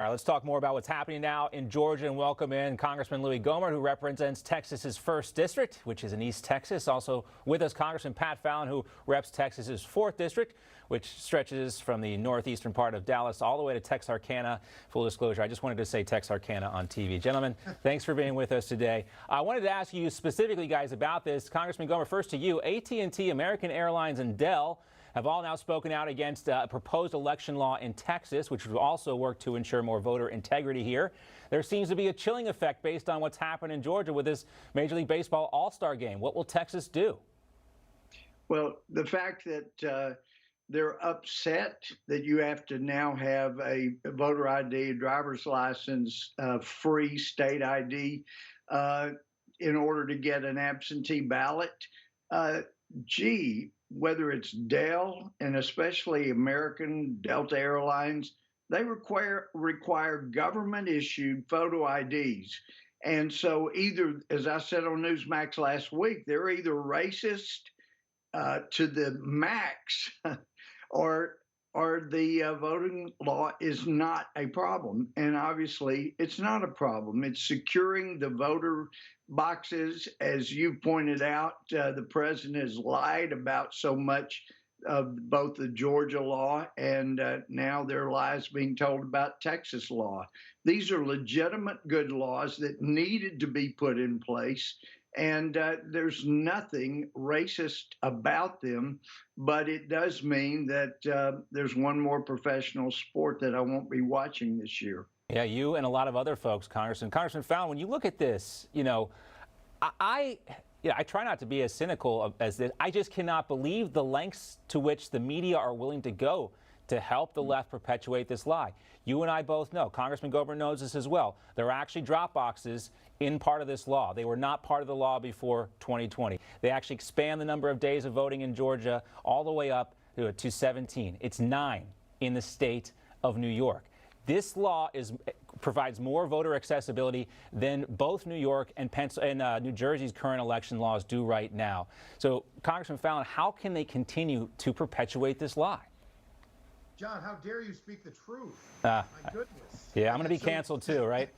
All right, let's talk more about what's happening now in Georgia and welcome in Congressman Louie Gohmert, who represents Texas's 1st District, which is in East Texas. Also with us, Congressman Pat Fallon, who reps Texas's 4th District, which stretches from the northeastern part of Dallas all the way to Texarkana. Full disclosure, I just wanted to say Texarkana on TV. Gentlemen, thanks for being with us today. I wanted to ask you specifically, guys, about this. Congressman Gohmert, first to you. AT&T, American Airlines, and Dell have all now spoken out against a proposed election law in Texas, which would also work to ensure more voter integrity here. There seems to be a chilling effect based on what's happened in Georgia with this Major League Baseball All-Star game. What will Texas do? Well, the fact that they're upset that you have to now have a voter ID, a driver's license, free state ID in order to get an absentee ballot. Whether it's Dell and especially American Delta Airlines, they require government-issued photo IDs. And so either, as I said on Newsmax last week, they're either racist to the max or the voting law is not a problem. And obviously, it's not a problem. It's securing the voter boxes. As you pointed out, the president has lied about so much of both the Georgia law and now there are lies being told about Texas law. These are legitimate good laws that needed to be put in place. And there's nothing racist about them, but it does mean that there's one more professional sport that I won't be watching this year. Yeah, you and a lot of other folks, Congressman Fallon, when you look at this, I try not to be as cynical as this. I just cannot believe the lengths to which the media are willing to go to help the left perpetuate this lie. You and I both know, Congressman Gohmert knows this as well, there are actually drop boxes in part of this law. They were not part of the law before 2020. They actually expand the number of days of voting in Georgia all the way up to 17. It's 9 in the state of New York. This law provides more voter accessibility than both New York and New Jersey's current election laws do right now. So, Congressman Fallon, how can they continue to perpetuate this lie? John, how dare you speak the truth? My goodness. Yeah, I'm going to be canceled too, right?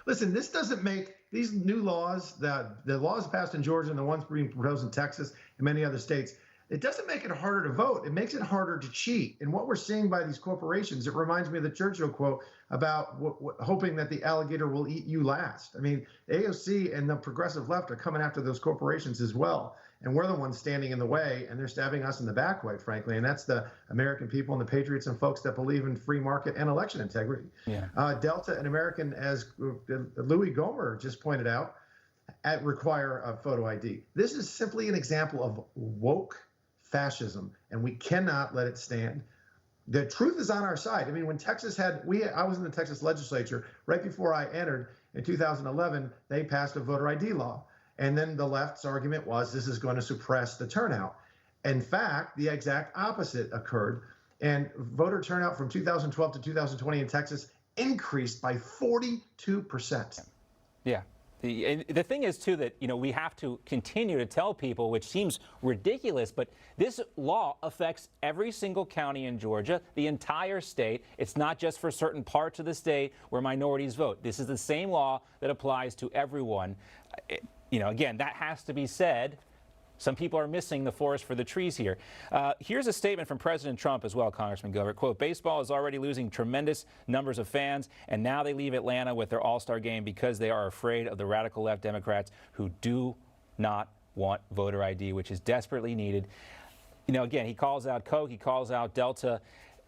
Listen, this doesn't make these new laws, the laws passed in Georgia and the ones being proposed in Texas and many other states, it doesn't make it harder to vote. It makes it harder to cheat. And what we're seeing by these corporations, it reminds me of the Churchill quote about hoping that the alligator will eat you last. I mean, AOC and the progressive left are coming after those corporations as well. And we're the ones standing in the way, and they're stabbing us in the back, quite frankly. And that's the American people and the patriots and folks that believe in free market and election integrity. Yeah. Delta and American, as Louie Gohmert just pointed out, require a photo ID. This is simply an example of woke fascism, and we cannot let it stand. The truth is on our side. I mean, when Texas I was in the Texas legislature right before I entered in 2011, they passed a voter ID law. And then the left's argument was this is going to suppress the turnout. In fact, the exact opposite occurred. And voter turnout from 2012 to 2020 in Texas increased by 42%. Yeah. The thing is, too, that, we have to continue to tell people, which seems ridiculous, but this law affects every single county in Georgia, the entire state. It's not just for certain parts of the state where minorities vote. This is the same law that applies to everyone. Again, that has to be said. Some people are missing the forest for the trees here. Here's a statement from President Trump as well, Congressman Gohmert. Quote, baseball is already losing tremendous numbers of fans, and now they leave Atlanta with their all-star game because they are afraid of the radical left Democrats who do not want voter ID, which is desperately needed. Again, he calls out Coke, he calls out Delta.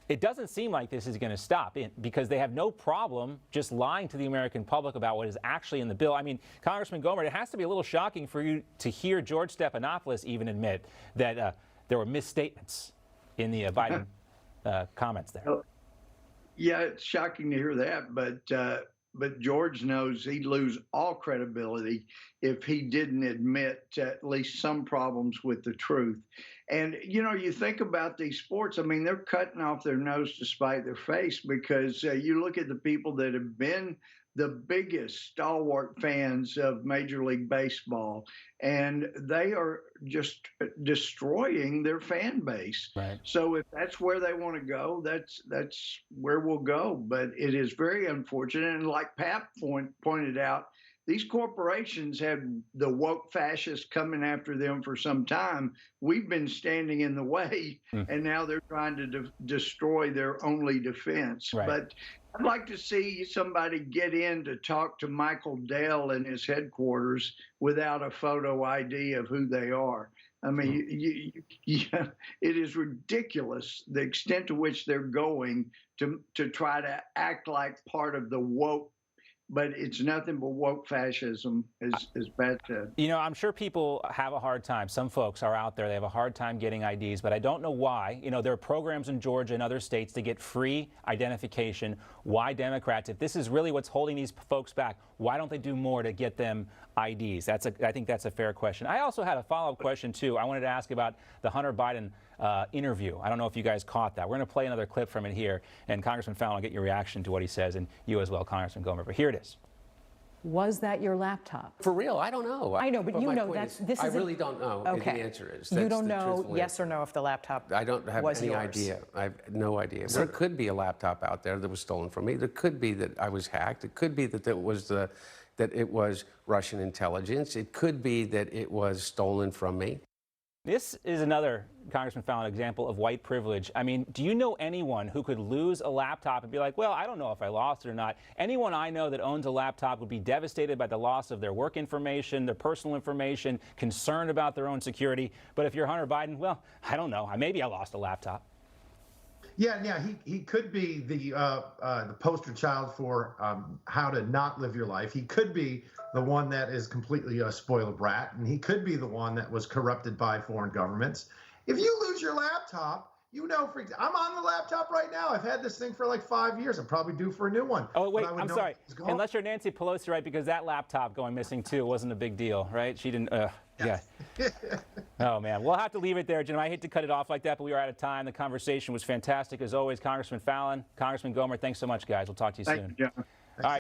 It doesn't seem like this is going to stop because they have no problem just lying to the American public about what is actually in the bill. I mean, Congressman Gohmert, it has to be a little shocking for you to hear George Stephanopoulos even admit that there were misstatements in the Biden comments there. Yeah, it's shocking to hear that, but George knows he'd lose all credibility if he didn't admit at least some problems with the truth. And, you think about these sports, I mean, they're cutting off their nose to spite their face because you look at the people that have been the biggest stalwart fans of Major League Baseball, and they are just destroying their fan base. Right. So if that's where they want to go, that's where we'll go. But it is very unfortunate. And like Pat pointed out, these corporations had the woke fascists coming after them for some time. We've been standing in the way, and now they're trying to destroy their only defense. Right. But I'd like to see somebody get in to talk to Michael Dell in his headquarters without a photo ID of who they are. I mean, it is ridiculous the extent to which they're going to try to act like part of the woke. But it's nothing but woke fascism, as Pat said. I'm sure people have a hard time. Some folks are out there, they have a hard time getting IDs, but I don't know why. There are programs in Georgia and other states to get free identification. Why Democrats, if this is really what's holding these folks back, why don't they do more to get them IDs? I think that's a fair question. I also had a follow-up question, too. I wanted to ask about the Hunter Biden interview. I don't know if you guys caught that. We're going to play another clip from it here, and Congressman Fallon will get your reaction to what he says, and you as well, Congressman Gohmert. But here it is. Was that your laptop? For real, I don't know. I know, but you know this is. I really don't know. Okay. The answer is. You don't know yes or no if the laptop. I don't have any idea. I have no idea. There could be a laptop out there that was stolen from me. There could be that I was hacked. It could be that it was Russian intelligence. It could be that it was stolen from me. This is another, Congressman Fallon, example of white privilege. I mean, do you know anyone who could lose a laptop and be like, well, I don't know if I lost it or not? Anyone I know that owns a laptop would be devastated by the loss of their work information, their personal information, concerned about their own security. But if you're Hunter Biden, well, I don't know. Maybe I lost a laptop. Yeah, he could be the poster child for how to not live your life. He could be the one that is completely a spoiled brat, and he could be the one that was corrupted by foreign governments. If you lose your laptop, I'm on the laptop right now. I've had this thing for like 5 years. I'm probably due for a new one. Oh, wait, I'm sorry. Unless you're Nancy Pelosi, right? Because that laptop going missing, too, wasn't a big deal, right? She didn't, yeah. Oh, man. We'll have to leave it there, Jim. I hate to cut it off like that, but we are out of time. The conversation was fantastic, as always. Congressman Fallon, Congressman Gohmert, thanks so much, guys. We'll talk to you soon. Thank you, John.